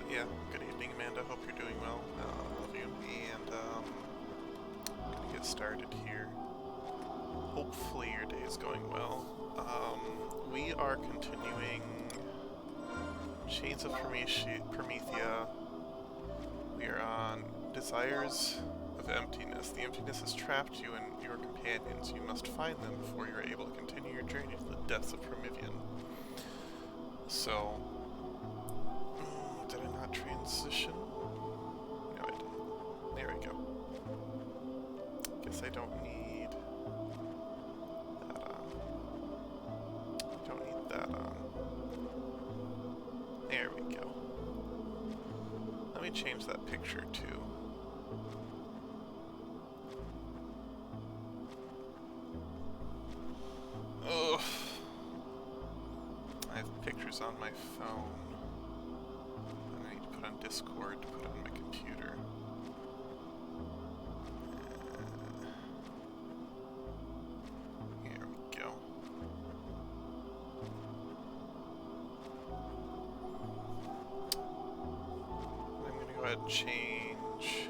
Yeah, good evening, Amanda. Hope you're doing well. Love you. And, gonna get started here. Hopefully your day is going well. We are continuing Chains of Promethea. We are on Desires of Emptiness. The emptiness has trapped you and your companions. You must find them before you are able to continue your journey to the depths of Promethean. So, did I not transition? No, I didn't. There we go. Guess I don't need that on. I don't need that on. There we go. Let me change that picture too. Ugh. I have pictures on my phone. And I need to put on Discord to put on my computer. Here we go. I'm gonna go ahead and change.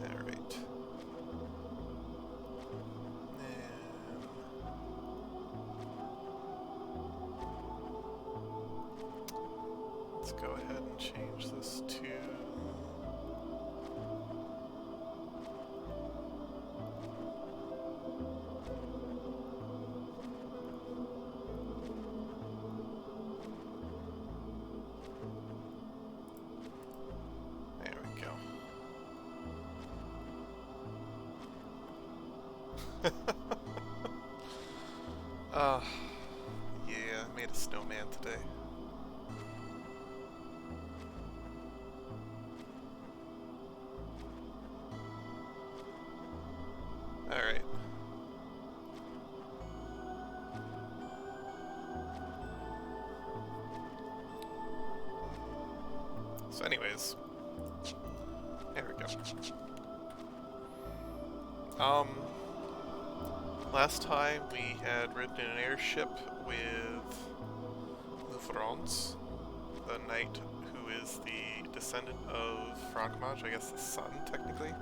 Alright. Let's go ahead and change this to there we go. Yeah, I made a snowman today. Alright. So anyways, there we go. Last time we had ridden in an airship with Lufrance, the knight who is the descendant of Frankmaj, I guess the son, technically.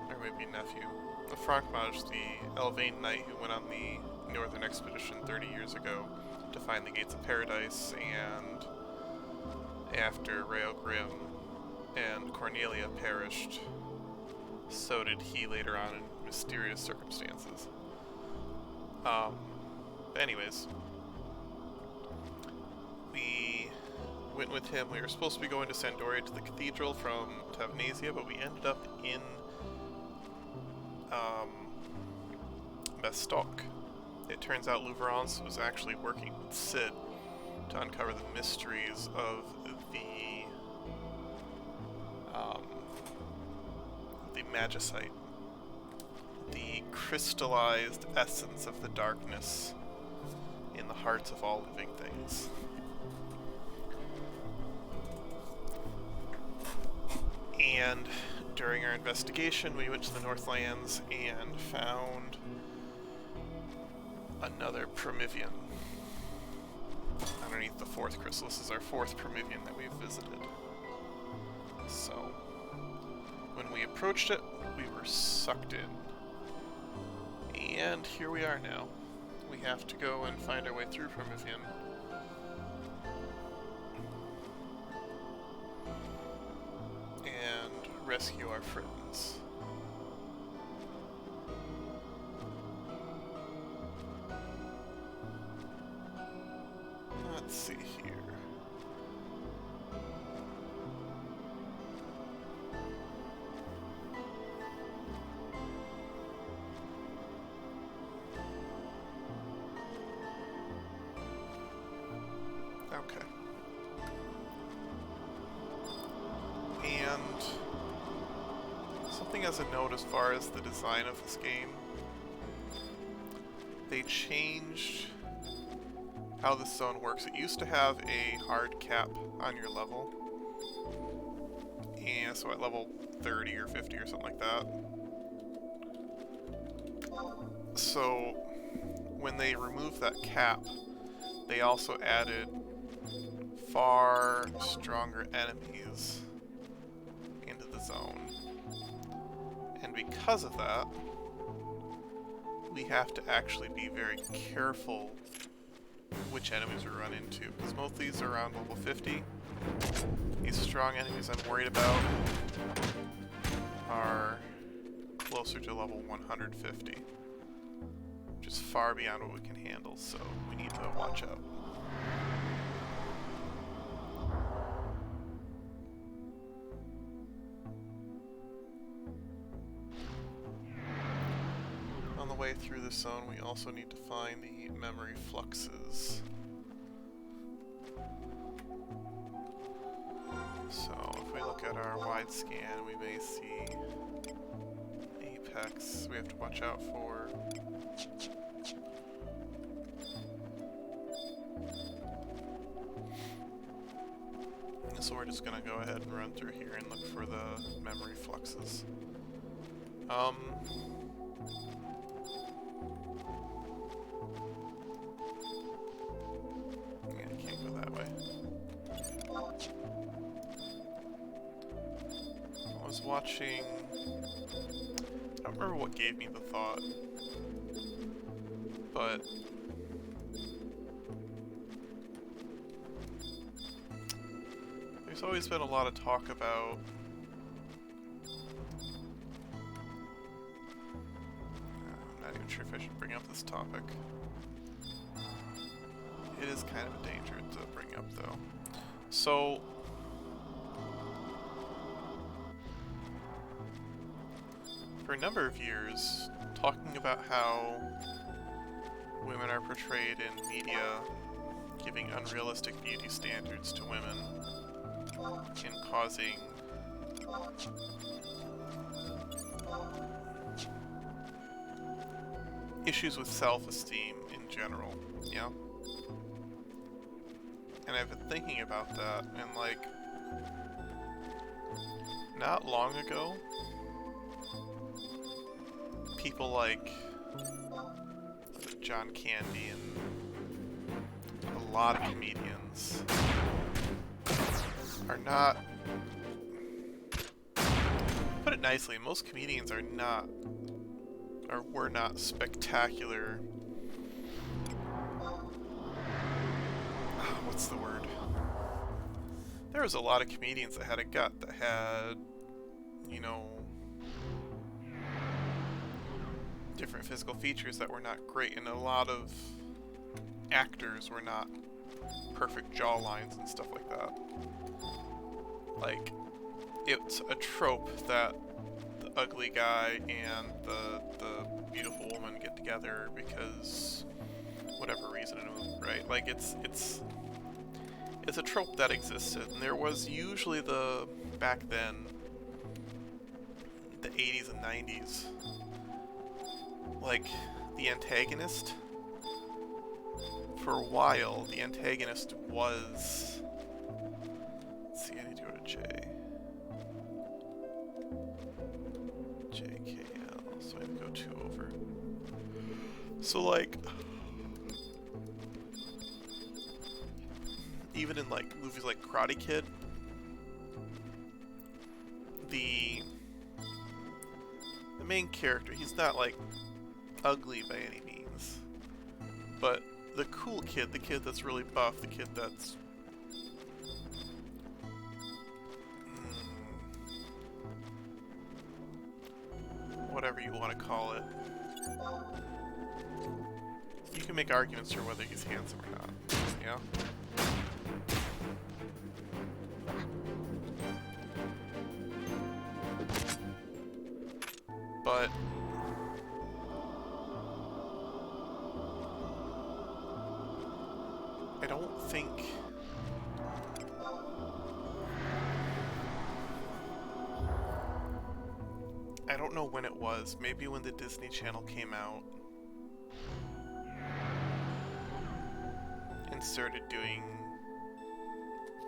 Or maybe nephew. The Frankmaj, the Elvain knight who went on the northern expedition 30 years ago to find the Gates of Paradise, and after Raelgrim and Cornelia perished, so did he later on in mysterious circumstances. Anyways, we went with him. We were supposed to be going to Sandoria to the cathedral from Tavnasia, but we ended up in Bestok. It turns out Luverance was actually working with Sid to uncover the mysteries of the Magicite, the crystallized essence of the darkness in the hearts of all living things. And during our investigation, we went to the Northlands and found another Promethean underneath the fourth crystal. This is our fourth Promethean that we've visited. So, when we approached it, we were sucked in. And here we are now. We have to go and find our way through Promethean. And rescue our friends. Let's see here. Okay. And something as a note as far as the design of this game, they changed how this zone works. It used to have a hard cap on your level, and so at level 30 or 50 or something like that. So when they removed that cap, they also added far stronger enemies into the zone. And because of that, we have to actually be very careful which enemies we run into, because most of these are around level 50. These strong enemies I'm worried about are closer to level 150, which is far beyond what we can handle, so we need to watch out. On the way through this zone, we also need to find the memory fluxes. So if we look at our wide scan, we may see Apex. We have to watch out for. So we're just gonna go ahead and run through here and look for the memory fluxes. Yeah, I can't go that way. I was watching. I don't remember what gave me the thought, but there's always been a lot of talk about I'm not even sure if I should bring up this topic. It is kind of a danger to bring up, though. So for a number of years, talking about how women are portrayed in media giving unrealistic beauty standards to women and causing issues with self-esteem in general, yeah? And I've been thinking about that, and like, not long ago, people like John Candy and a lot of comedians are not, put it nicely, most comedians are not, or were not spectacular. What's the word? There was a lot of comedians that had a gut, that had, you know, different physical features that were not great, and a lot of actors were not perfect jawlines and stuff like that. Like, it's a trope that the ugly guy and the beautiful woman get together because whatever reason, right? Like, it's a trope that existed, and there was usually back then, the 80s and 90s, like, the antagonist, for a while, the antagonist was, let's see, I need to go to JKL, so I have to go 2 over. So, like, even in, like, movies like Karate Kid, the main character, he's not, like, ugly by any means, but the cool kid, the kid that's really buff, the kid that's whatever you want to call it, you can make arguments for whether he's handsome or not, you know? But I don't think I don't know when it was, maybe when the Disney Channel came out. started doing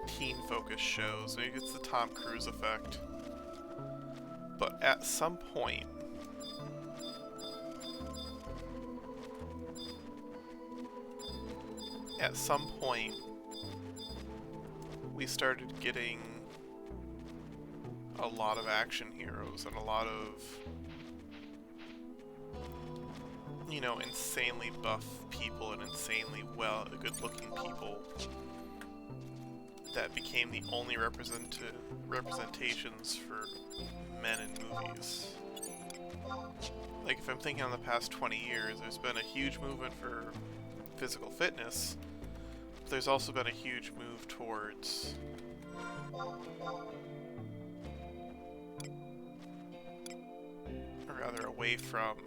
teen-focused shows. Maybe it's the Tom Cruise effect. But at some point, we started getting a lot of action heroes and a lot of, you know, insanely buff people and insanely good-looking people that became the only representations for men in movies. Like, if I'm thinking on the past 20 years, there's been a huge movement for physical fitness, but there's also been a huge move towards or rather away from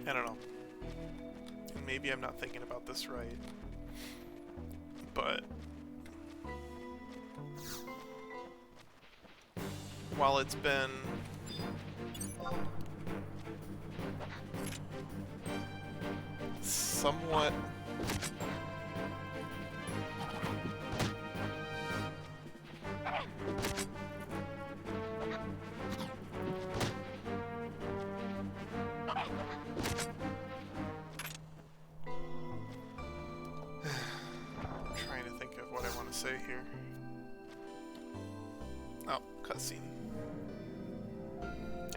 I don't know. And maybe I'm not thinking about this right, but while it's been somewhat trying to think of what I want to say here. Oh, cutscene.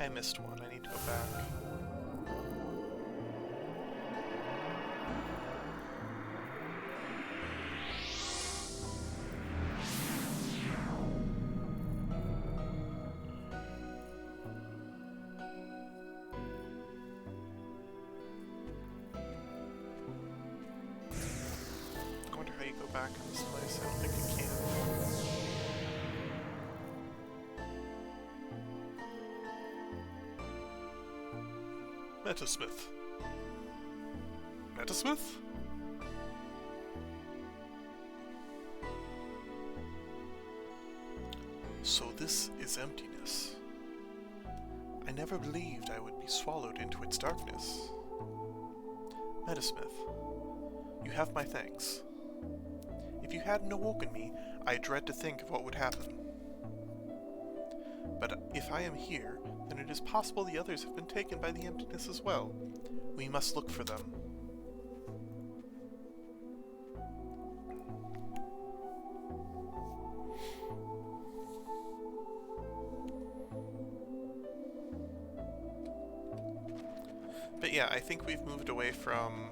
I missed one. I need to go back. I wonder how you go back in this place. I don't think you can. Metasmith. Metasmith? So this is emptiness. I never believed I would be swallowed into its darkness. Metasmith, you have my thanks. If you hadn't awoken me, I dread to think of what would happen. But if I am here, then it is possible the others have been taken by the emptiness as well. We must look for them. But yeah, I think we've moved away from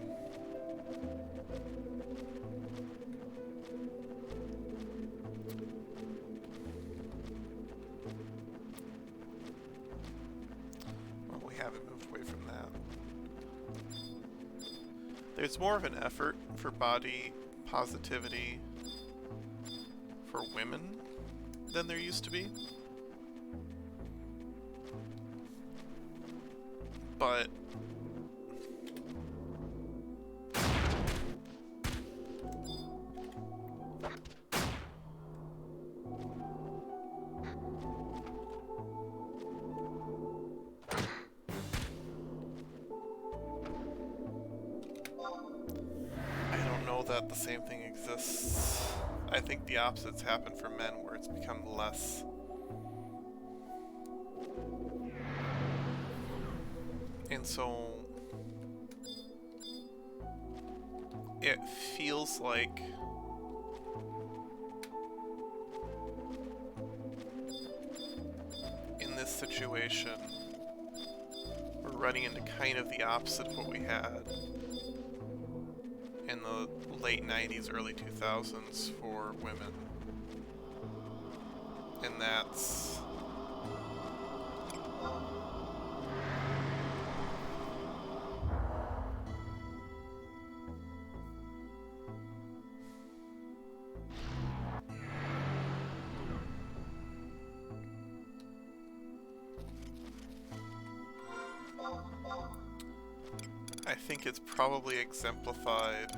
there's more of an effort for body positivity for women than there used to be. But that the same thing exists. I think the opposites happen for men, where it's become less. And so it feels like in this situation we're running into kind of the opposite of what we had in the late 90s, early 2000s for women. And that's I think it's probably exemplified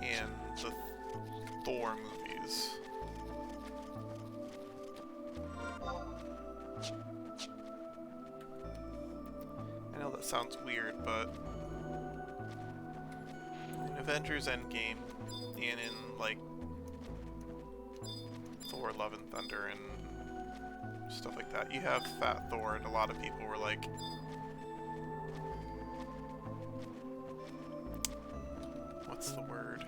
in the Thor movies. sounds weird, but in Avengers Endgame and in, like, Thor Love and Thunder and stuff like that, you have Fat Thor, and a lot of people were like, what's the word?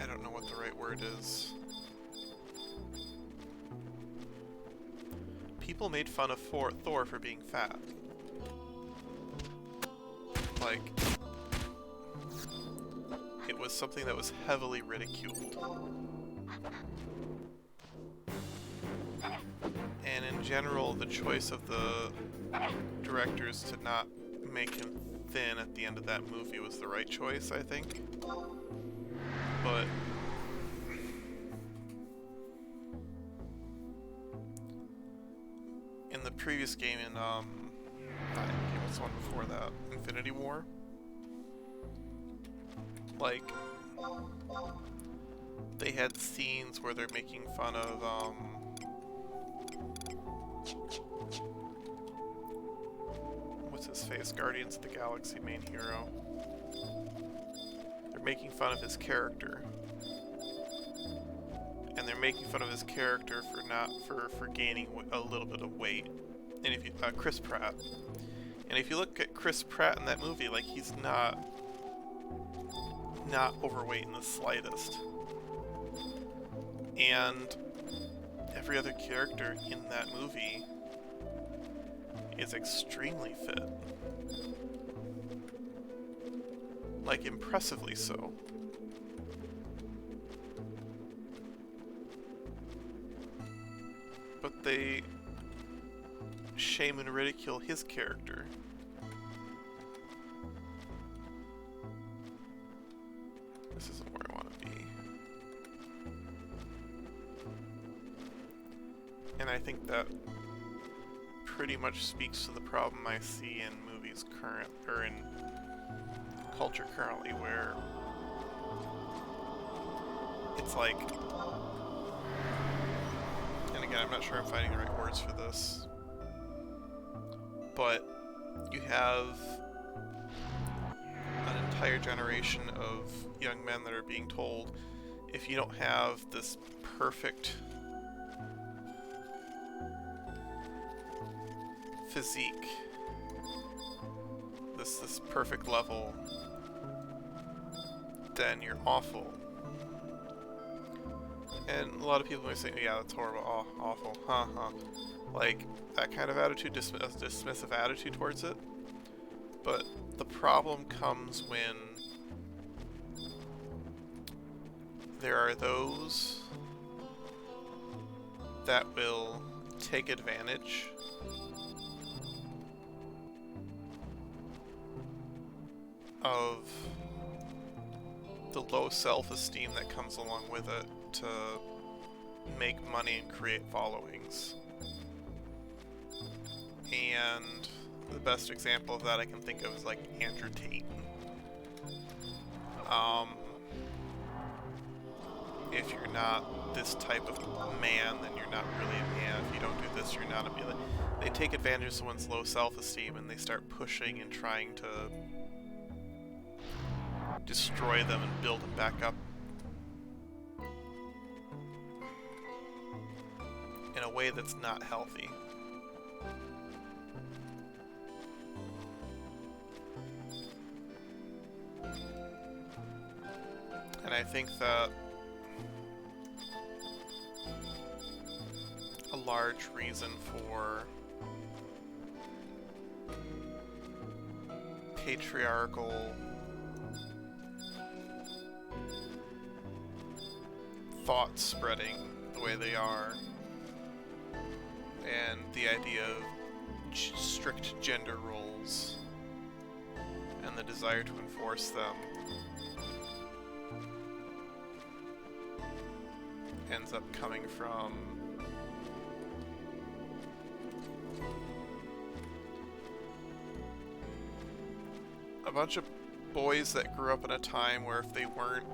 I don't know what the right word is. People made fun of Thor for being fat. Like, it was something that was heavily ridiculed. And in general, the choice of the directors to not make him thin at the end of that movie was the right choice, I think. But in the previous game, in not Endgame, what's the one before that? Infinity War? Like, they had scenes where they're making fun of, what's his face? Guardians of the Galaxy main hero. They're making fun of his character. And they're making fun of his character for gaining a little bit of weight. And if you, Chris Pratt. And if you look at Chris Pratt in that movie, like, he's not overweight in the slightest. And every other character in that movie is extremely fit. Like, impressively so. But they shame and ridicule his character. This isn't where I want to be. And I think that pretty much speaks to the problem I see in movies in culture currently, where it's like, and again, I'm not sure I'm finding the right words for this, but you have an entire generation of young men that are being told, if you don't have this perfect physique, this perfect level, then you're awful. And a lot of people may say, yeah, that's horrible, awful, like, that kind of attitude, dismissive attitude towards it. But the problem comes when there are those that will take advantage of the low self-esteem that comes along with it to make money and create followings. And the best example of that I can think of is like Andrew Tate. If you're not this type of man, then you're not really a man. If you don't do this, you're not a man. They take advantage of someone's low self-esteem and they start pushing and trying to destroy them and build them back up in a way that's not healthy. And I think that a large reason for patriarchal thoughts spreading the way they are, and the idea of strict gender roles and the desire to enforce them ends up coming from a bunch of boys that grew up in a time where if they weren't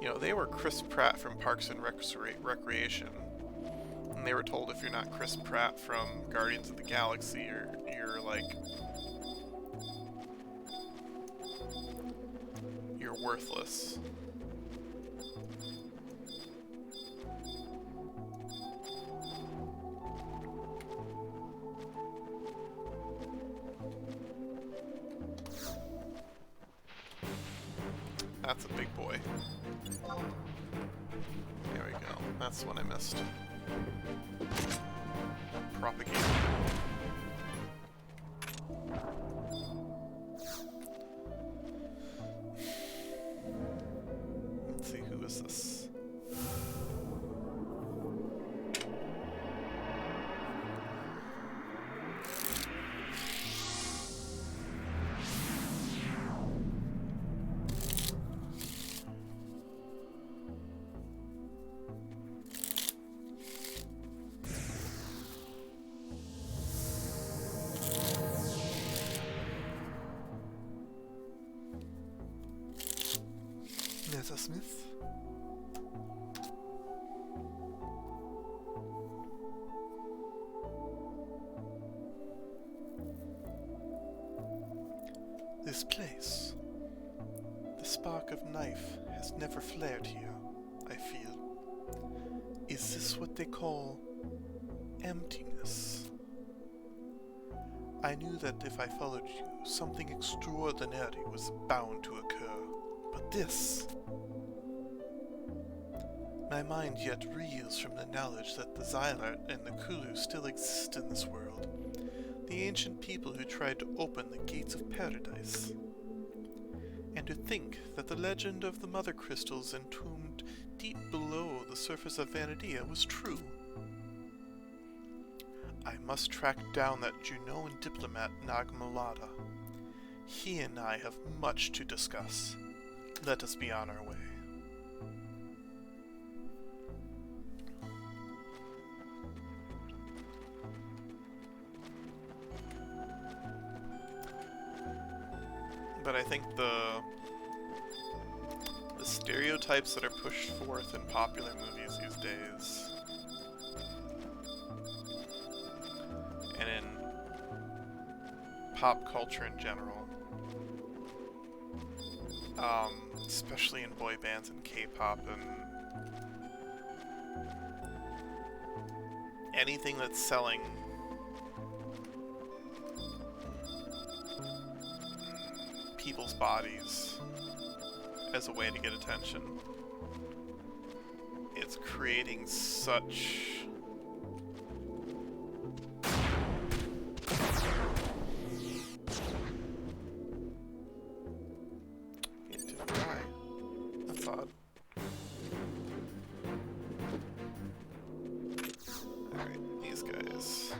You know, they were Chris Pratt from Parks and Recreation. And they were told if you're not Chris Pratt from Guardians of the Galaxy, you're like... you're worthless. That's a big boy. There we go. That's the one I missed. Propagate. Let's see, who is this? Nessa Smith. This place. The spark of knife has never flared here, I feel. Is this what they call emptiness? I knew that if I followed you, something extraordinary was bound to occur. But this... My mind yet reels from the knowledge that the Xylart and the Kulu still exist in this world. The ancient people who tried to open the gates of paradise. And to think that the legend of the mother crystals entombed deep below the surface of Vanadia was true. I must track down that Junoan diplomat Nagmalada. He and I have much to discuss. Let us be on our way. But I think the stereotypes that are pushed forth in popular movies these days, and in pop culture in general, especially in boy bands and K-pop and anything that's selling people's bodies as a way to get attention. It's creating such it didn't die. That's odd. Alright, these guys.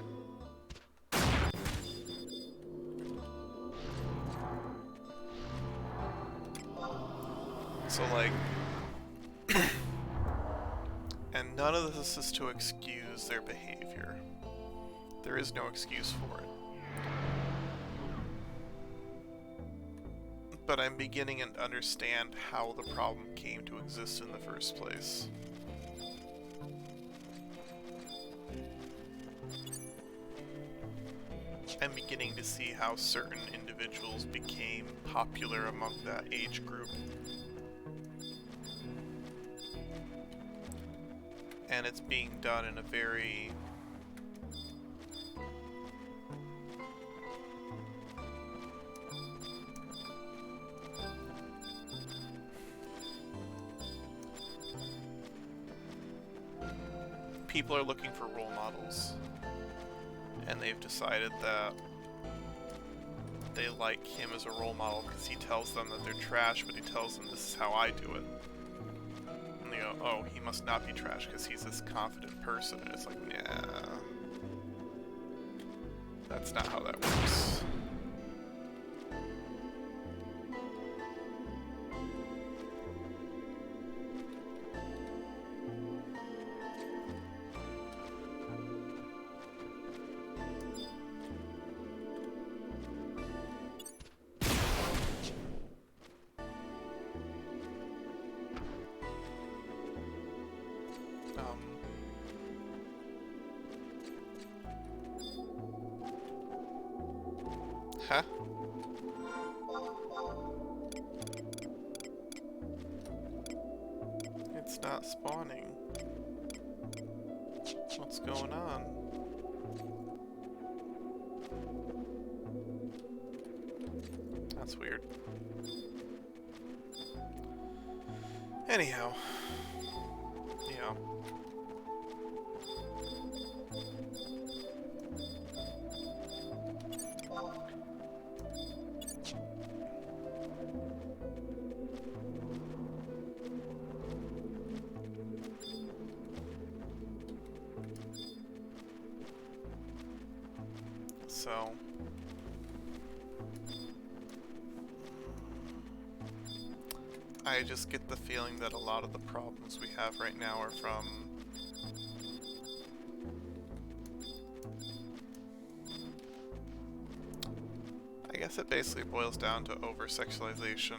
So, like, and none of this is to excuse their behavior. There is no excuse for it. But I'm beginning to understand how the problem came to exist in the first place. I'm beginning to see how certain individuals became popular among that age group. And it's being done in a very people are looking for role models, and they've decided that they like him as a role model because he tells them that they're trash, but he tells them this is how I do it. And they go, oh, he must not be trash because he's this confident person. And it's like, nah. That's not how that works. Huh? It's not spawning. What's going on? That's weird. Anyhow. Yeah. So I just get the feeling that a lot of the problems we have right now are from I guess it basically boils down to over-sexualization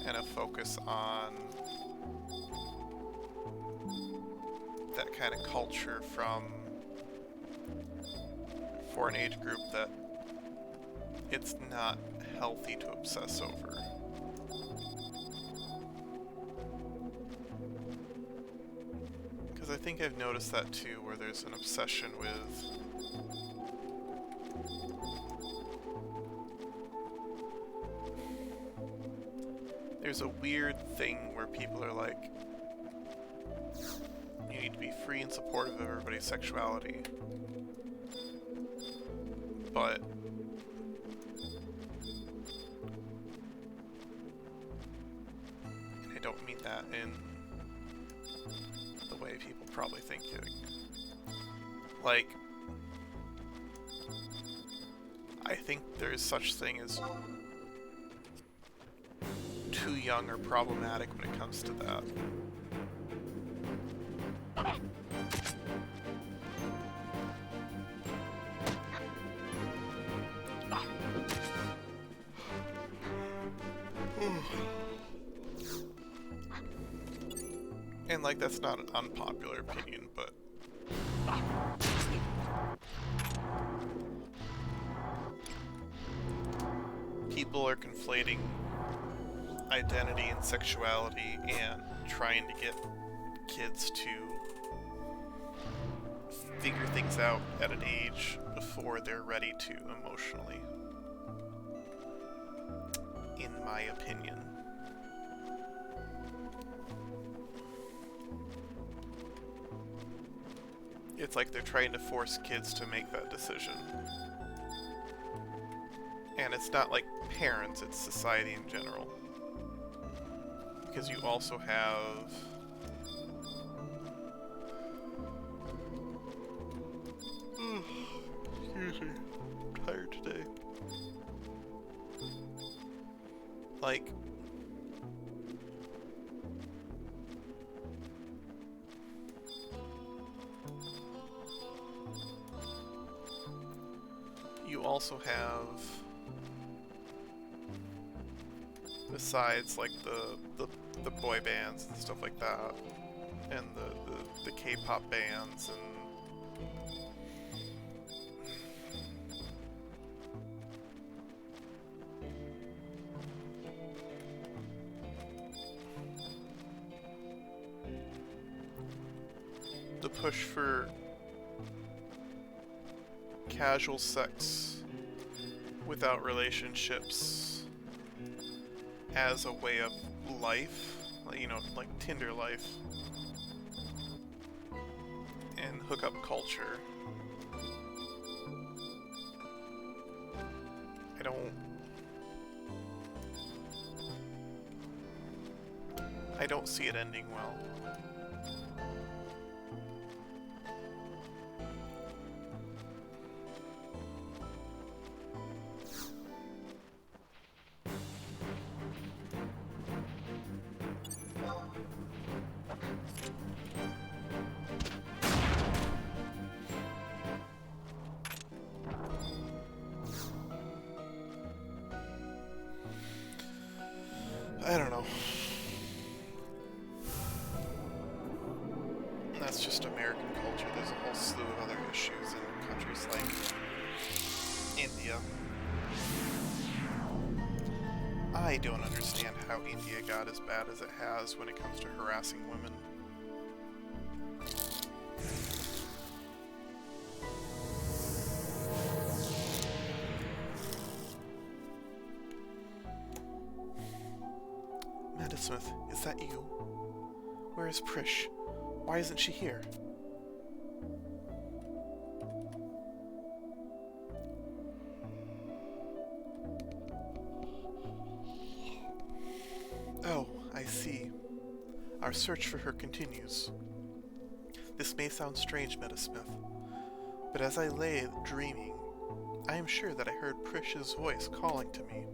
and a focus on that kind of culture for an age group that it's not healthy to obsess over. Because I think I've noticed that too, where there's an obsession with there's a weird thing where people are like, you need to be free and supportive of everybody's sexuality. But I don't mean that in the way people probably think it. Like, I think there is such thing as too young or problematic when it comes to that. And like, that's not an unpopular opinion, but people are conflating identity and sexuality and trying to get kids to figure things out at an age before they're ready to emotionally, in my opinion. It's like they're trying to force kids to make that decision. And it's not like parents, it's society in general. Because you also have excuse me, I'm tired today. Like, you also have, besides like the boy bands and stuff like that, and the K-pop bands and the push for casual sex without relationships as a way of life, you know, like Tinder life and hookup culture. I don't see it ending well. I don't know. That's just American culture. There's a whole slew of other issues in countries like India I don't understand how India got as bad as it has when it comes to harassing women. Meadowsmith, is that you? Where is Prish? Why isn't she here? Oh, I see. Our search for her continues. This may sound strange, Meadowsmith, but as I lay dreaming, I am sure that I heard Prish's voice calling to me.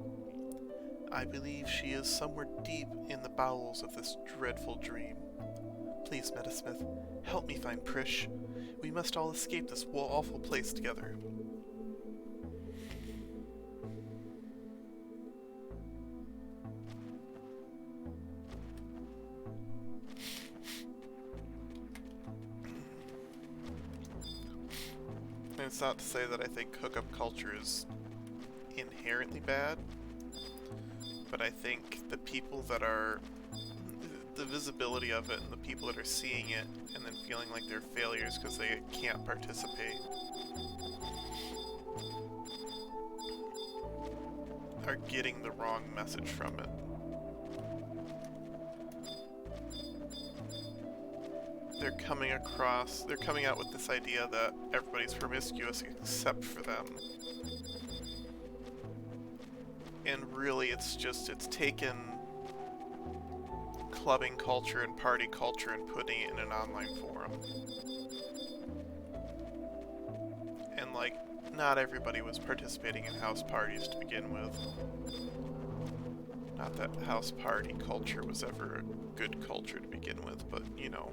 I believe she is somewhere deep in the bowels of this dreadful dream. Please, Meadowsmith, help me find Prish. We must all escape this awful place together. And it's not to say that I think hookup culture is inherently bad, but I think the people that are, the visibility of it and the people that are seeing it and then feeling like they're failures because they can't participate are getting the wrong message from it. They're coming out with this idea that everybody's promiscuous except for them. And really it's taken clubbing culture and party culture and putting it in an online forum. And like, not everybody was participating in house parties to begin with. Not that house party culture was ever a good culture to begin with, but you know.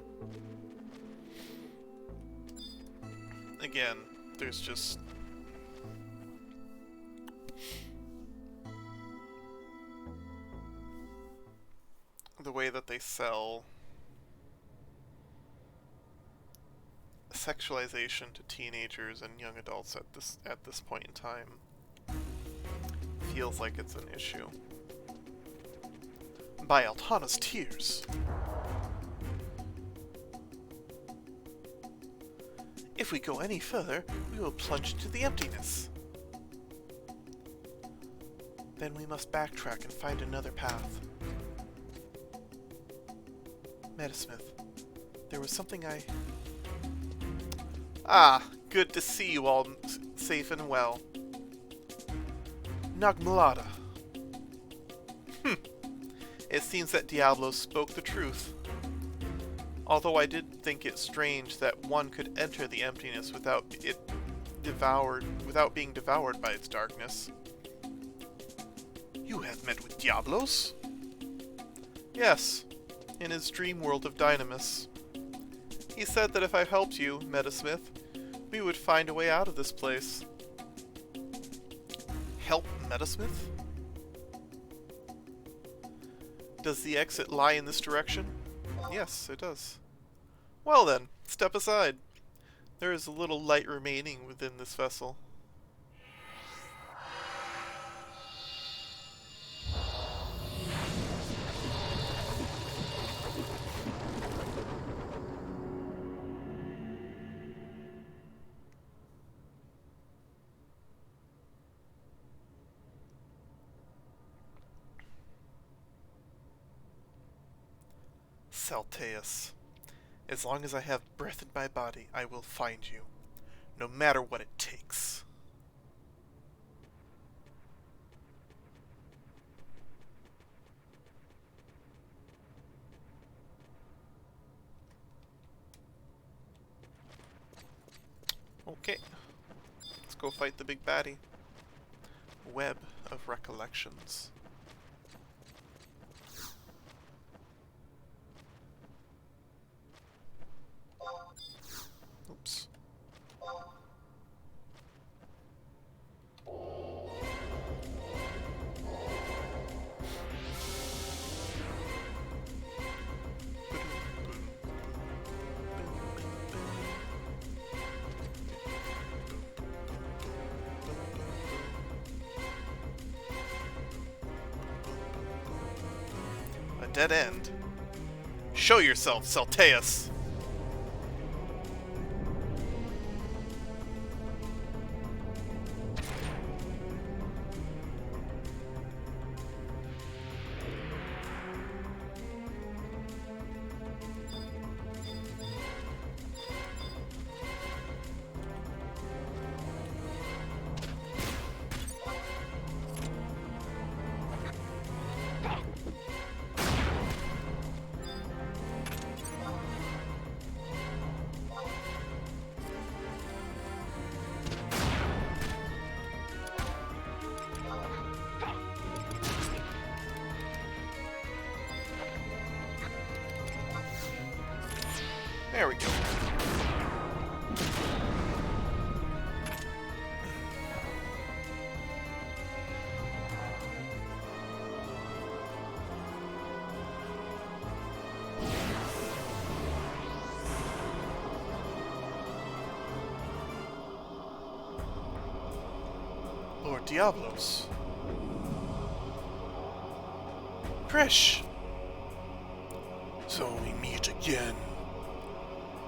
Again, there's just the way that they sell sexualization to teenagers and young adults at this point in time feels like it's an issue. By Altana's tears. If we go any further, we will plunge into the emptiness. Then we must backtrack and find another path. Meadowsmith, there was something I... Ah, good to see you all safe and well. Nagmalada. It seems that Diablo spoke the truth. Although I did think it strange that one could enter the emptiness without being devoured by its darkness. You have met with Diablos? Yes, in his dream world of Dynamis. He said that if I helped you, Meadowsmith, we would find a way out of this place. Help Meadowsmith? Does the exit lie in this direction? Yes, it does. Well then, step aside. There is a little light remaining within this vessel. Salteus. As long as I have breath in my body, I will find you, no matter what it takes. Okay, let's go fight the big baddie. Web of Recollections. Oops. A dead end? Show yourself, Salteus! There we go. Lord Diablos. Krish! So we meet again.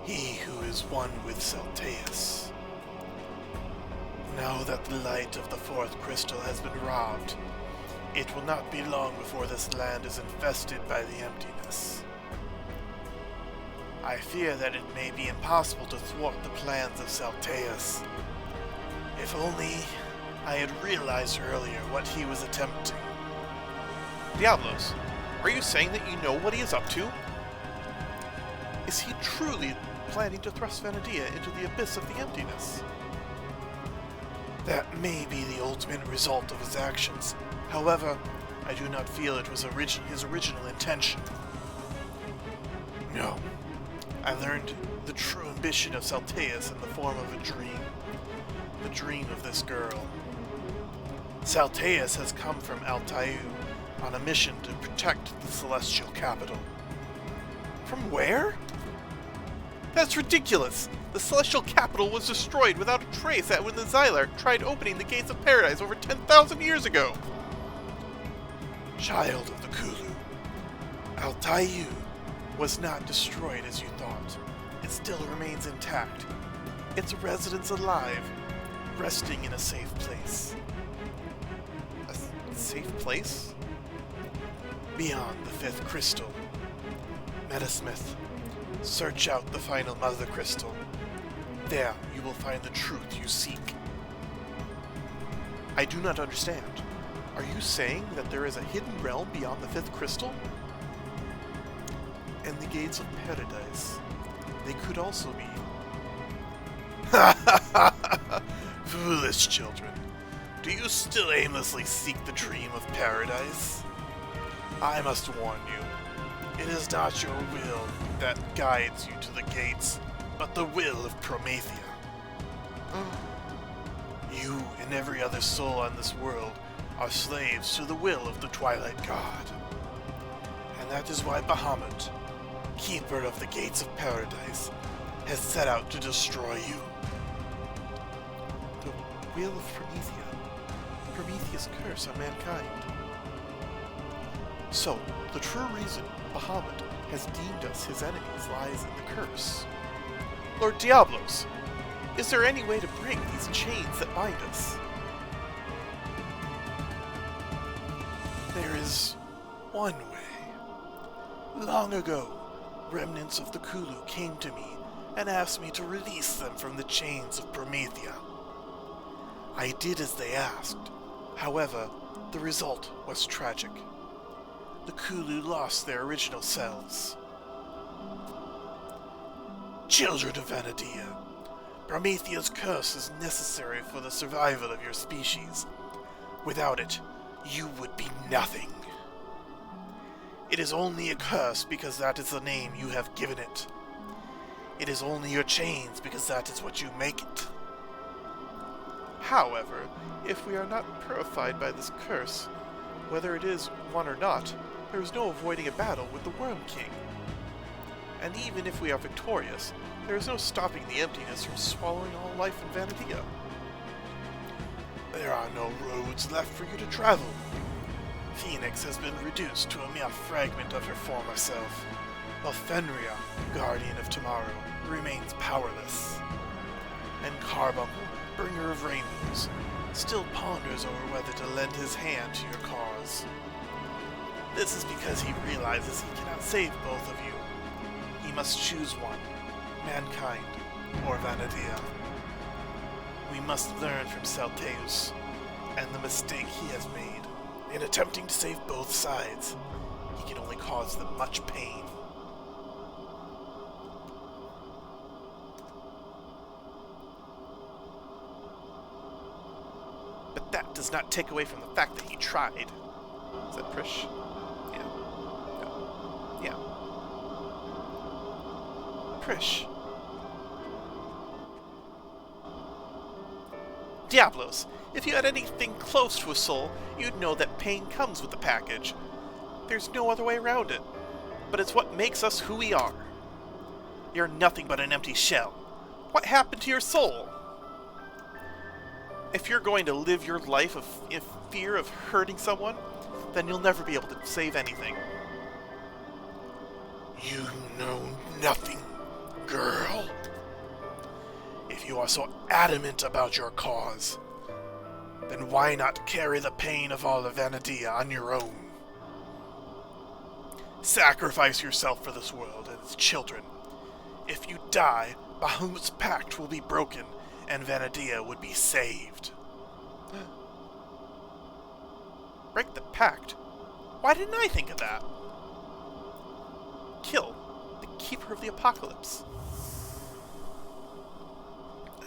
He who is one with Salteus. Now that the light of the fourth crystal has been robbed, it will not be long before this land is infested by the emptiness. I fear that it may be impossible to thwart the plans of Salteus. If only I had realized earlier what he was attempting. Diablos, are you saying that you know what he is up to? Is he truly planning to thrust Vanadilla into the abyss of the emptiness? That may be the ultimate result of his actions. However, I do not feel it was his original intention. No. I learned the true ambition of Salteus in the form of a dream. The dream of this girl. Salteus has come from Altair on a mission to protect the celestial capital. From where? That's ridiculous! The celestial capital was destroyed without a trace when the Xylarch tried opening the gates of paradise over 10,000 years ago! Child of the Kulu, Altair was not destroyed as you thought. It still remains intact. Its residents alive, resting in a safe place. A safe place? Beyond the fifth crystal. Metasmith, search out the final mother crystal. There you will find the truth you seek. I do not understand. Are you saying that there is a hidden realm beyond the fifth crystal? And the gates of paradise. They could also be. Foolish children. Do you still aimlessly seek the dream of paradise? I must warn you. It is not your will that guides you to the gates, but the will of Promethea. You and every other soul on this world are slaves to the will of the Twilight God. And that is why Bahamut, keeper of the gates of paradise, has set out to destroy you. The will of Promethea. Promethea's curse on mankind. So, the true reason Bahamut has deemed us his enemies lies in the curse. Lord Diablos, is there any way to break these chains that bind us? There is one way. Long ago, remnants of the Kulu came to me and asked me to release them from the chains of Promethea. I did as they asked. However, the result was tragic. The Kulu lost their original selves. Children of Vanadilla, Promethea's curse is necessary for the survival of your species. Without it, you would be nothing. It is only a curse because that is the name you have given it. It is only your chains because that is what you make it. However, if we are not purified by this curse, whether it is one or not, there is no avoiding a battle with the Worm King. And even if we are victorious, there is no stopping the emptiness from swallowing all life in Vanadilla. There are no roads left for you to travel. Phoenix has been reduced to a mere fragment of her former self, while Fenrir, guardian of tomorrow, remains powerless. And Carbuncle, bringer of rainbows, still ponders over whether to lend his hand to your cause. This is because he realizes he cannot save both of you. He must choose one, mankind or Vanadia. We must learn from Celteus and the mistake he has made. In attempting to save both sides, he can only cause them much pain. But that does not take away from the fact that he tried. Is that Prish? Yeah. No. Yeah. Prish. Diablos, if you had anything close to a soul, you'd know that pain comes with the package. There's no other way around it. But it's what makes us who we are. You're nothing but an empty shell. What happened to your soul? If you're going to live your life in fear of hurting someone, then you'll never be able to save anything. You know nothing, girl. If you are so adamant about your cause, then why not carry the pain of all of Vanadia on your own? Sacrifice yourself for this world and its children. If you die, Bahamut's pact will be broken, and Vanadia would be saved. Break the pact? Why didn't I think of that? Kill the Keeper of the Apocalypse.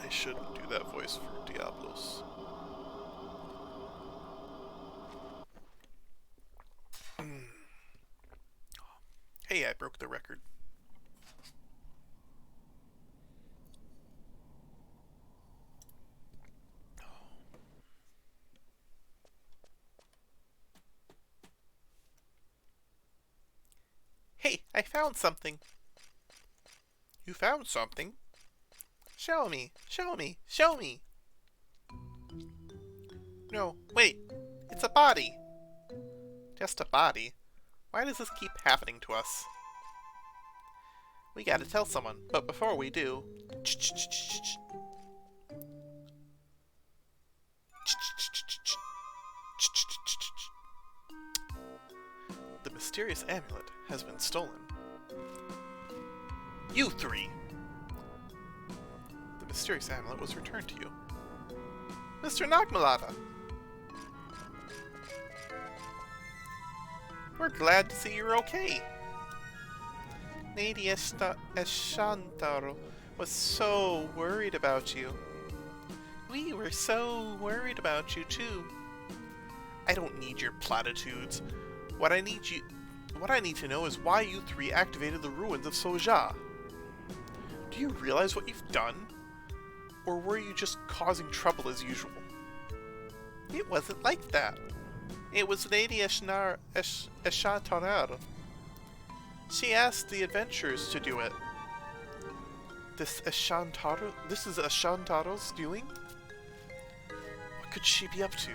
I shouldn't do that voice for Diablos. Hey, I broke the record. Hey, I found something. You found something? Show me, show me, show me. No, wait. It's a body. Just a body. Why does this keep happening to us? We gotta tell someone, but before we do... The mysterious amulet has been stolen. You three! The mysterious amulet was returned to you. Mr. Nagmalata! We're glad to see you're okay. Lady Eshantaro was so worried about you. We were so worried about you too. I don't need your platitudes. What I need to know is why you three activated the ruins of Soja. Do you realize what you've done? Or were you just causing trouble as usual? It wasn't like that. It was Lady Eshantaro. She asked the adventurers to do it. This is Eshantaro's doing? What could she be up to?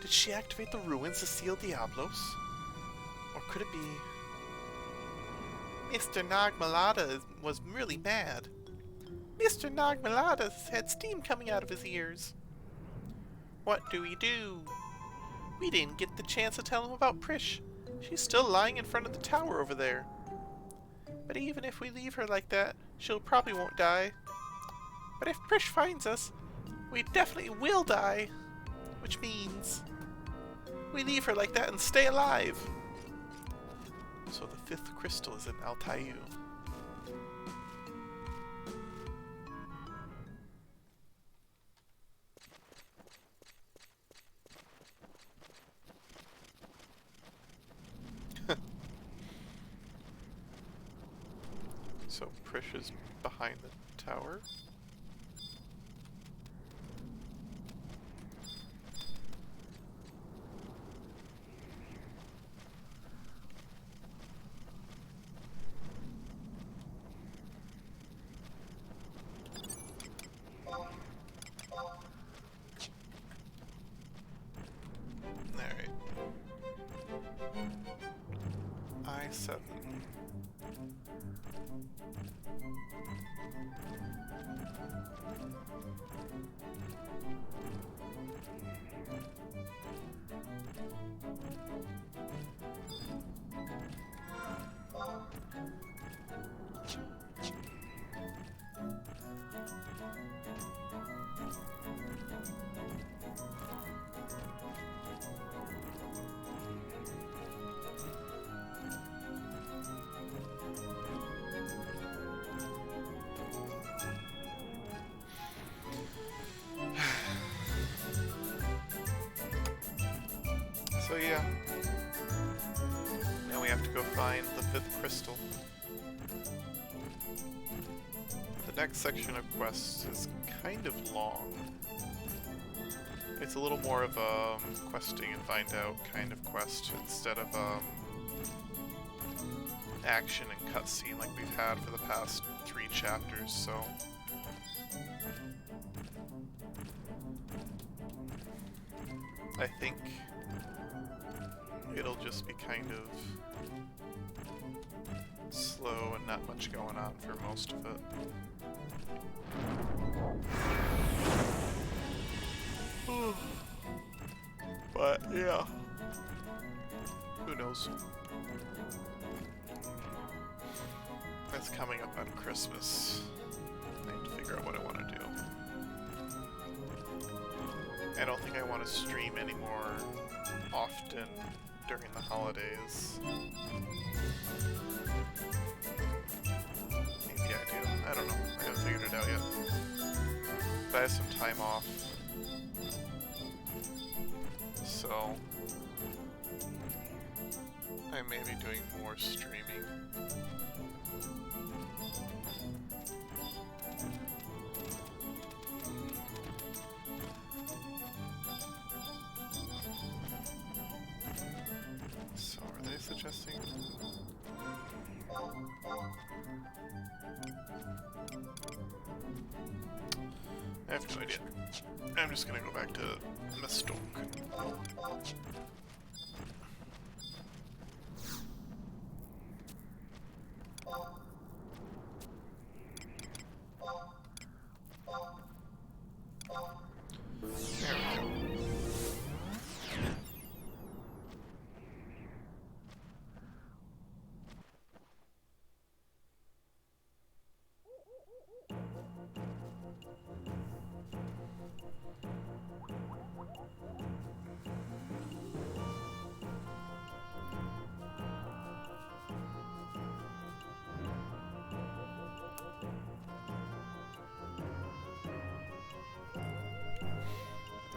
Did she activate the ruins to seal Diablos? Or could it be... Mr. Nagmalata was really mad. Mr. Nagmalata had steam coming out of his ears. What do we do? We didn't get the chance to tell him about Prish. She's still lying in front of the tower over there. But even if we leave her like that, she'll probably won't die. But if Prish finds us, we definitely will die. Which means we leave her like that and stay alive. So the 5th crystal is in Altair. So Prish is behind the tower. Alright. So yeah, now we have to go find the 5th crystal. The next section of quests is kind of long. It's a little more of a questing and find out kind of quest instead of action and cutscene like we've had for the past 3 chapters, so... I think it'll just be kind of slow and not much going on for most of it. But yeah, who knows? That's coming up on Christmas. I need to figure out what I want to do. I don't think I want to stream anymore often during the holidays. Maybe I do. I don't know. I haven't figured it out yet. But I have some time off. So I may be doing more streaming. So are they suggesting? I have no idea. I'm just gonna go back to Mistoke. There we go.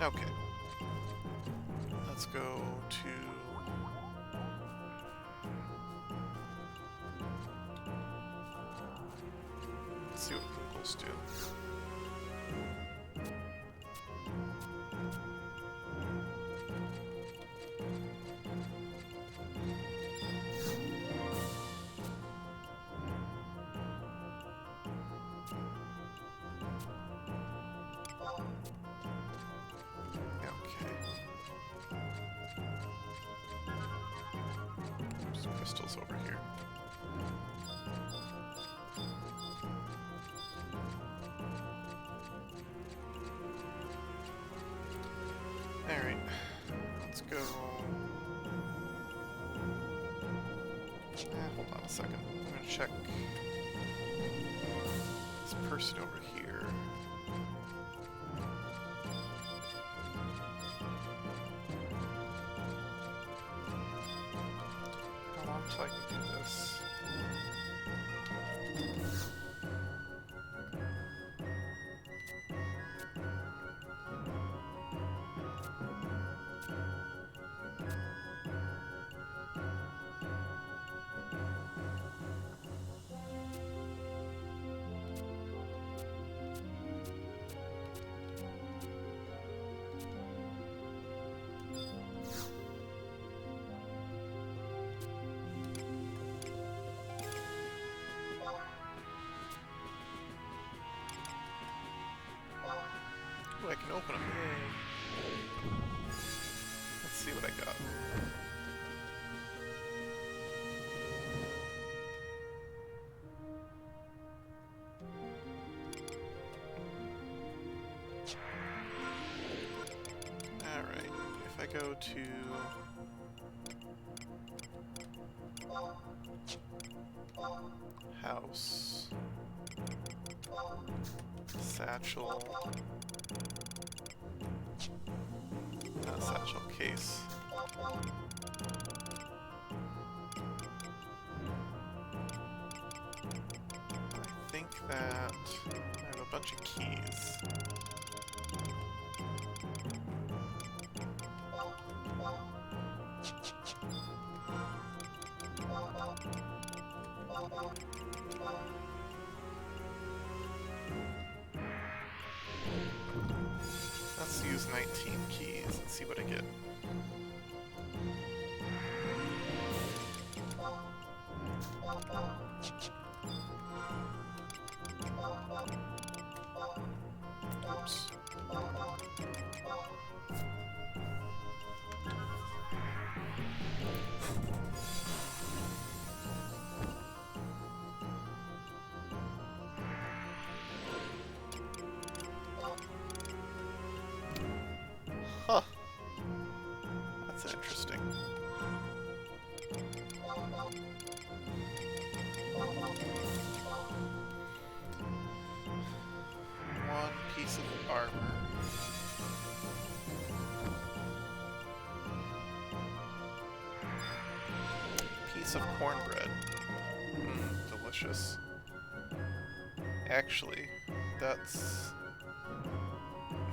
Okay. Let's go to... Let's see what Google's do. Crystals over here. Alright, let's go. Hold on a second. I'm gonna check this person over here. So I can do this. Ooh, I can open them. Yay. Let's see what I got. go to house, satchel, not satchel, case. I think that I have a bunch of keys. Let's use 19 keys and see what I get. Oops. Huh. That's interesting. One piece of armor. Piece of cornbread. Delicious. Actually, that's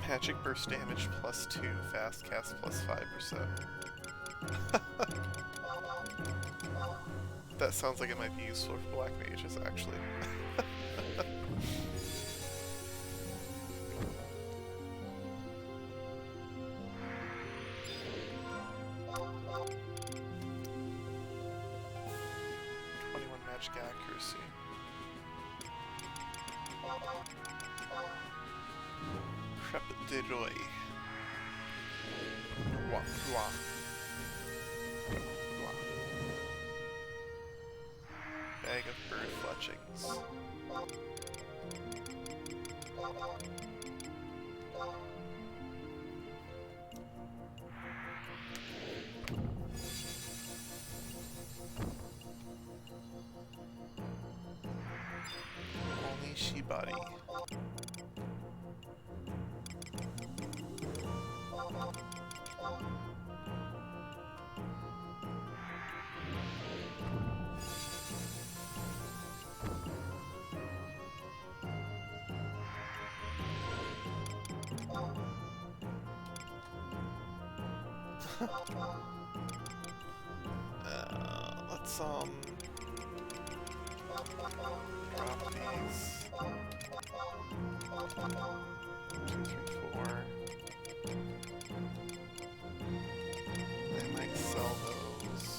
magic burst damage plus 2, fast cast plus 5%. That sounds like it might be useful for black mages, actually. Magic accuracy. Crepidiloi. Bag of bird fletchings. Only Shibari. Let's drop these. 2, 3, 4. I might sell those.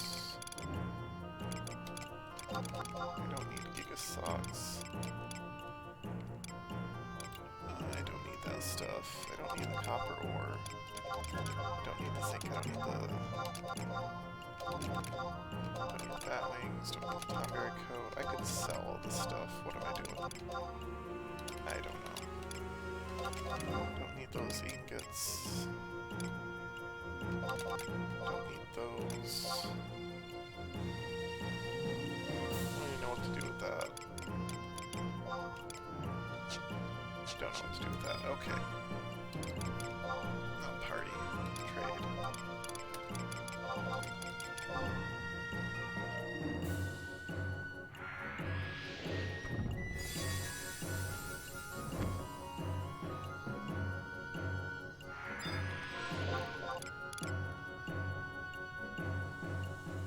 I don't need Giga Socks. I don't need that stuff. I don't need the copper ore. I don't need the zinc. I don't need the... Don't need bat wings. Don't need the Tomberry coat. I could sell all this stuff. What am I doing? I don't know. Don't need those ingots. Don't need those. I don't even know what to do with that. Don't know what to do with that. Okay. Not party. Trade.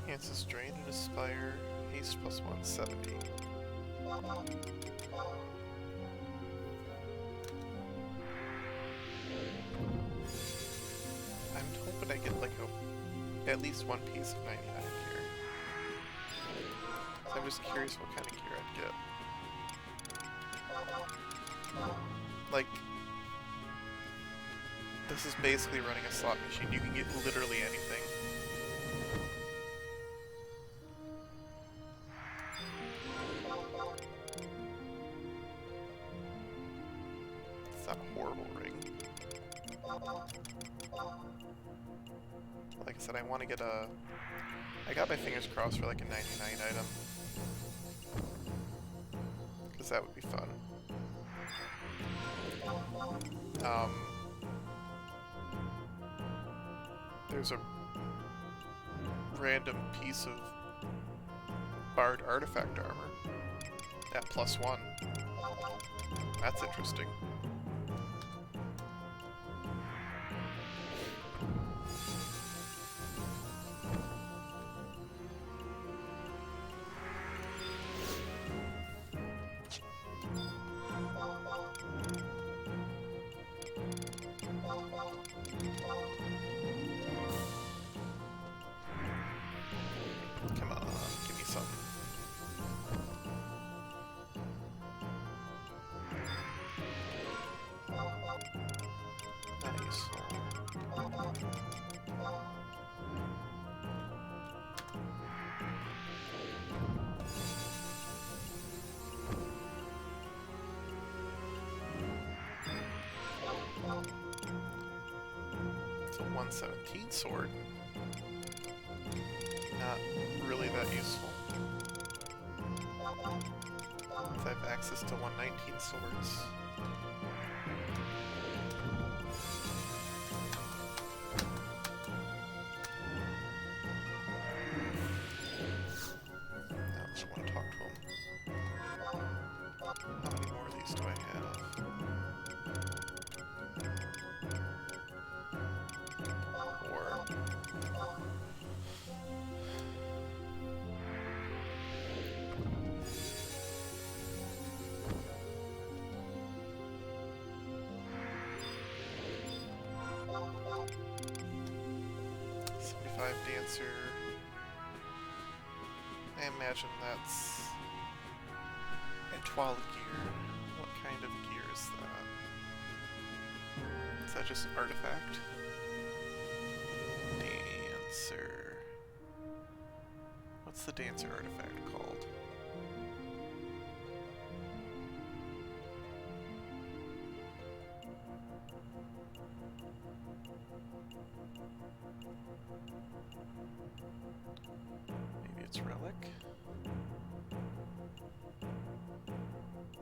Enhances drain and aspire. Haste plus 170. I'm hoping I get like at least one piece of 99 gear. So I'm just curious what kind of gear I'd get. Like, this is basically running a slot machine. You can get literally anything. It's not a horrible ring. Like I said, I want to get a... I got my fingers crossed for like a 99 item. Because that would be fun. There's a random piece of barred artifact armor at +1. That's interesting. Come on, give me some. Nice. It's a 117 sword. Not really that useful. I have access to 119 swords. Now I want to talk to him. How many more of these do I have? 4. 75 dancer. I imagine that's étoile gear. What kind of gear is that? Is that just an artifact? Dancer. What's the dancer artifact called? Maybe it's relic?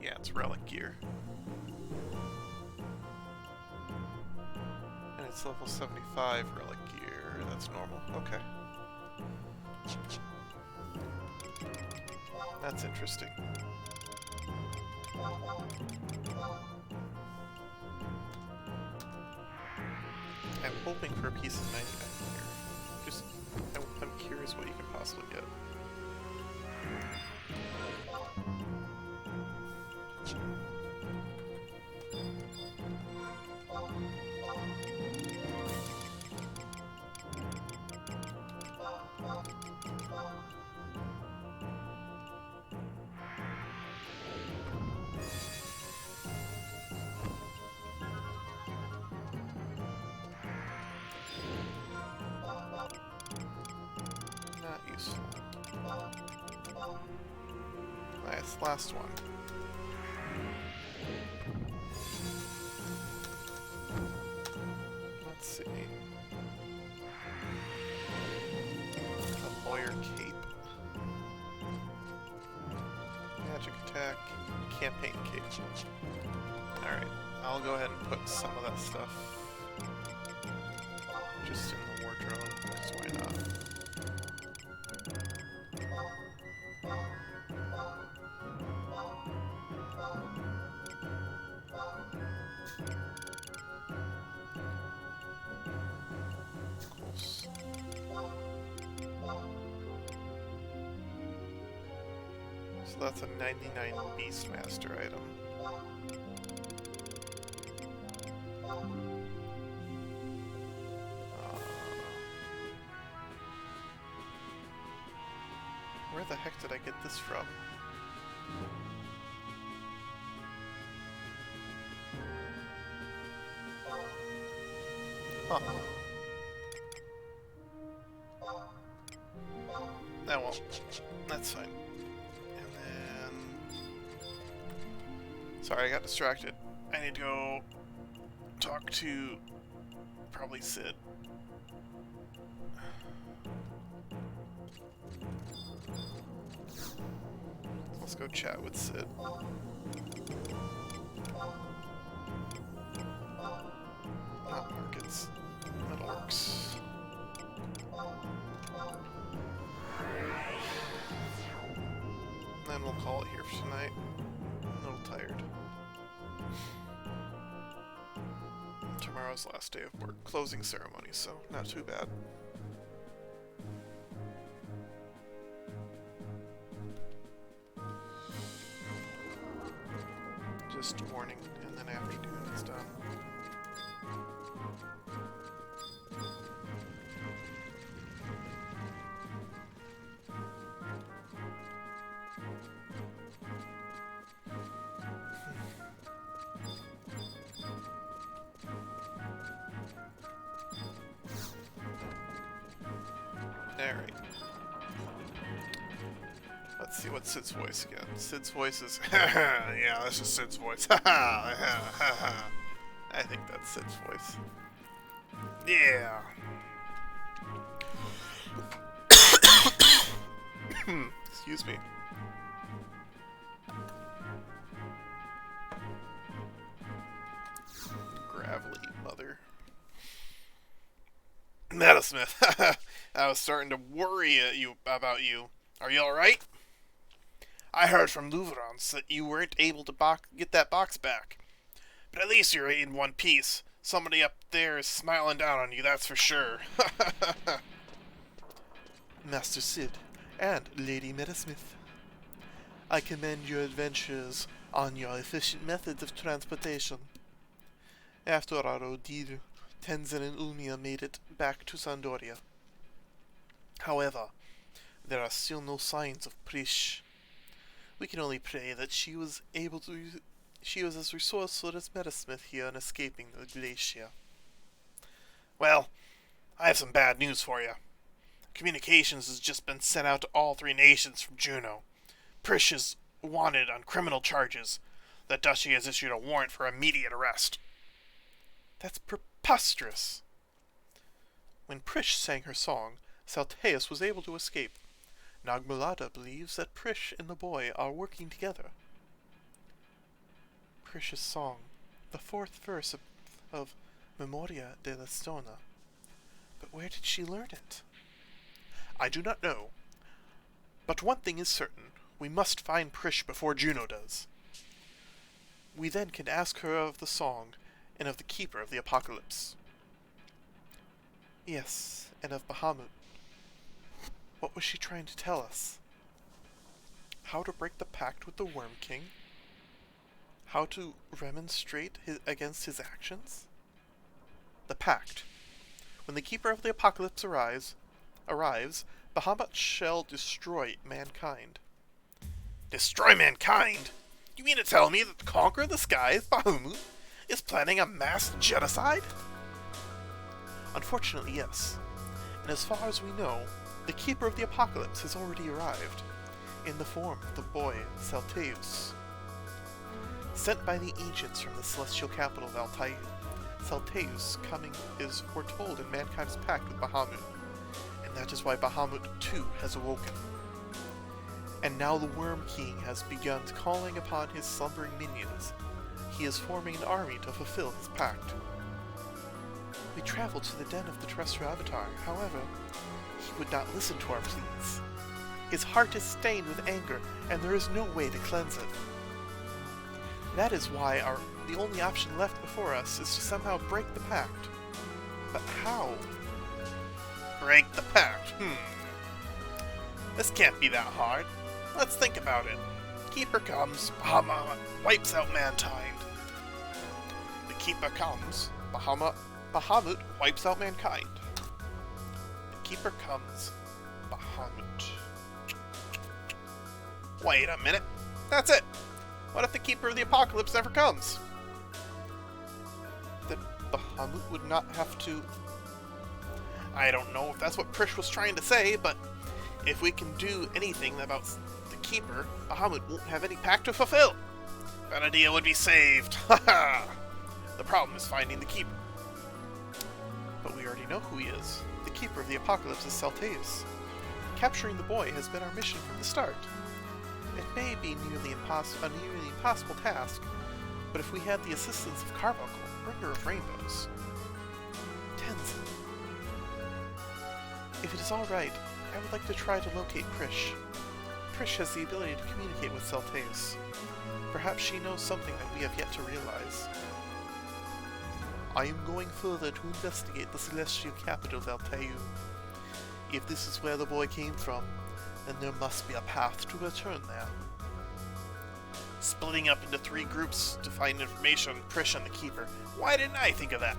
Yeah, it's relic gear. And it's level 75 relic gear. That's normal. Okay. That's interesting. I'm hoping for a piece of 99 here. Just, I'm curious what you can possibly get. Not useful. Nice, last one. Let's see. A lawyer cape. Magic attack. Campaign cape. Alright, I'll go ahead and put some of that stuff just in the wardrobe, because why not? Close. So that's a 99 Beastmaster item. Where the heck did I get this from? Huh. Oh well, that's fine. And then... Sorry, I got distracted. I need to go talk to probably Sid. Let's go chat with Sid. Not markets. Metalworks. Then we'll call it here for tonight. I'm a little tired. Tomorrow's last day of work. Closing ceremony, so not too bad. Just morning and then afternoon is done. Alright. Let's see what's Sid's voice again. Sid's voice is yeah, that's just Sid's voice. I think that's Sid's voice. Yeah. Excuse me. Gravelly mother. Metalsmith, I was starting to worry about you. Are you alright? I heard from Louvrance that you weren't able to get that box back. But at least you're in one piece. Somebody up there is smiling down on you, that's for sure. Master Sid and Lady Metasmith, I commend your adventures on your efficient methods of transportation. After our ordeal, Tenzin and Ulmia made it back to Sandoria. However, there are still no signs of Prish. We can only pray that she was as resourceful as Metasmith here in escaping the glacier. Well, I have some bad news for you. Communications has just been sent out to all 3 nations from Juno. Prish is wanted on criminal charges. The Duchy has issued a warrant for immediate arrest. That's preposterous! When Prish sang her song, Salteus was able to escape. Nagmalada believes that Prish and the boy are working together. Prish's song, the 4th verse of Memoria de la Stona. But where did she learn it? I do not know. But one thing is certain. We must find Prish before Juno does. We then can ask her of the song, and of the Keeper of the Apocalypse. Yes, and of Bahamut. What was she trying to tell us? How to break the pact with the Worm King? How to remonstrate against his actions? The pact. When the Keeper of the Apocalypse arrives, Bahamut shall destroy mankind. Destroy mankind? You mean to tell me that the Conqueror of the Skies, Bahamut, is planning a mass genocide? Unfortunately, yes. And as far as we know, the Keeper of the Apocalypse has already arrived, in the form of the boy Salteus. Sent by the ancients from the celestial capital of Altair, Salteus' coming is foretold in mankind's pact with Bahamut, and that is why Bahamut too has awoken. And now the Worm King has begun calling upon his slumbering minions. He is forming an army to fulfill his pact. We traveled to the den of the terrestrial avatar, however, he would not listen to our pleas. His heart is stained with anger, and there is no way to cleanse it. That is why the only option left before us is to somehow break the pact. But how? Break the pact? This can't be that hard. Let's think about it. Keeper comes, Bahamut wipes out mankind. The Keeper comes, Bahamut wipes out mankind. The Keeper comes, Bahamut. Wait a minute. That's it. What if the Keeper of the Apocalypse never comes? Then Bahamut would not have to... I don't know if that's what Prish was trying to say, but if we can do anything about the Keeper, Bahamut won't have any pact to fulfill. Vanadia would be saved. Ha ha! The problem is finding the Keeper. But we already know who he is. The Keeper of the Apocalypse is Salteus. Capturing the boy has been our mission from the start. It may be a nearly impossible task, but if we had the assistance of Carbuncle, Bringer of Rainbows... Tenzin. If it is alright, I would like to try to locate Prish. Prish has the ability to communicate with Salteus. Perhaps she knows something that we have yet to realize. I am going further to investigate the celestial capital of Altair. If this is where the boy came from, then there must be a path to return there. Splitting up into 3 groups to find information on Prish and the Keeper. Why didn't I think of that?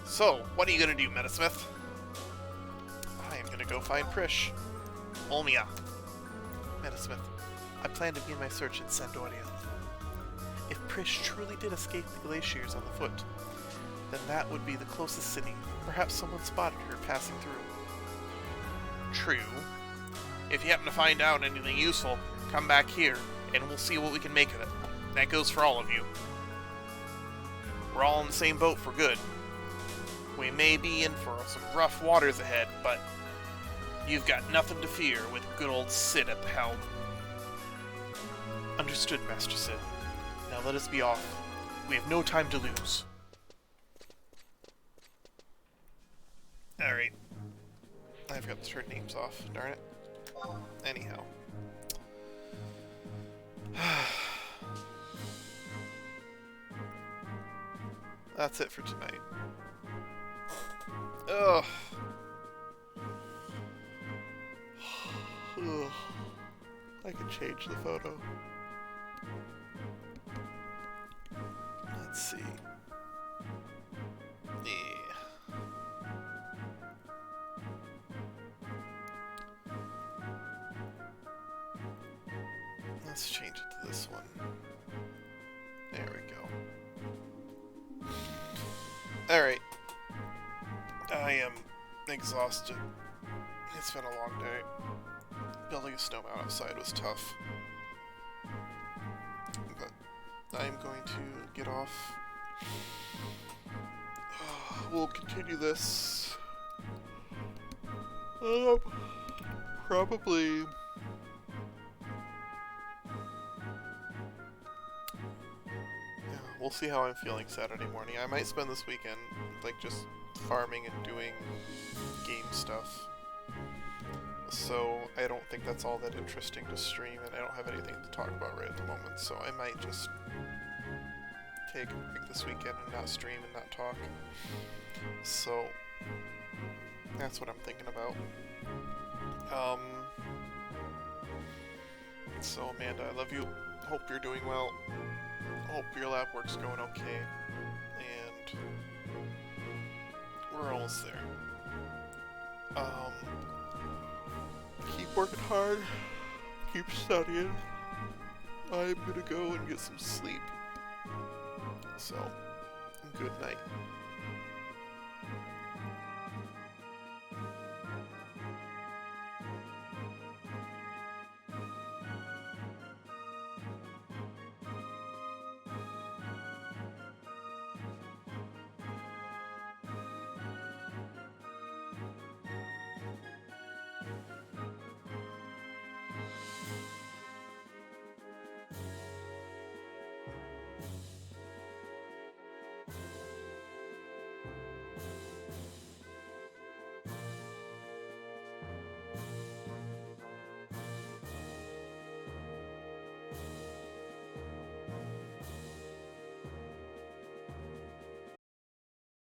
So, what are you gonna do, Metasmith? I am gonna go find Prish. Olmia. Metasmith, I plan to begin my search in Sandoria. If Prish truly did escape the glaciers on the foot, then that would be the closest city. Perhaps someone spotted her passing through. True. If you happen to find out anything useful, come back here, and we'll see what we can make of it. That goes for all of you. We're all in the same boat for good. We may be in for some rough waters ahead, but you've got nothing to fear with good old Sid at the helm. Understood, Master Sid. Now let us be off. We have no time to lose. Alright. I forgot to turn names off, darn it. Anyhow. That's it for tonight. Ugh. Ugh. I can change the photo. Let's see. Yeah. Let's change it to this one. There we go. Alright. I am exhausted. It's been a long day. Building a snowman outside was tough. But I'm going to get off. We'll continue this. Probably. Yeah, we'll see how I'm feeling Saturday morning. I might spend this weekend like just farming and doing game stuff. So I don't think that's all that interesting to stream, and I don't have anything to talk about right at the moment, so I might just take a break this weekend and not stream and not talk. So that's what I'm thinking about. So Amanda, I love you. Hope you're doing well. Hope your lab work's going okay. And we're almost there. Keep working hard. Keep studying. I'm gonna go and get some sleep. So, good night.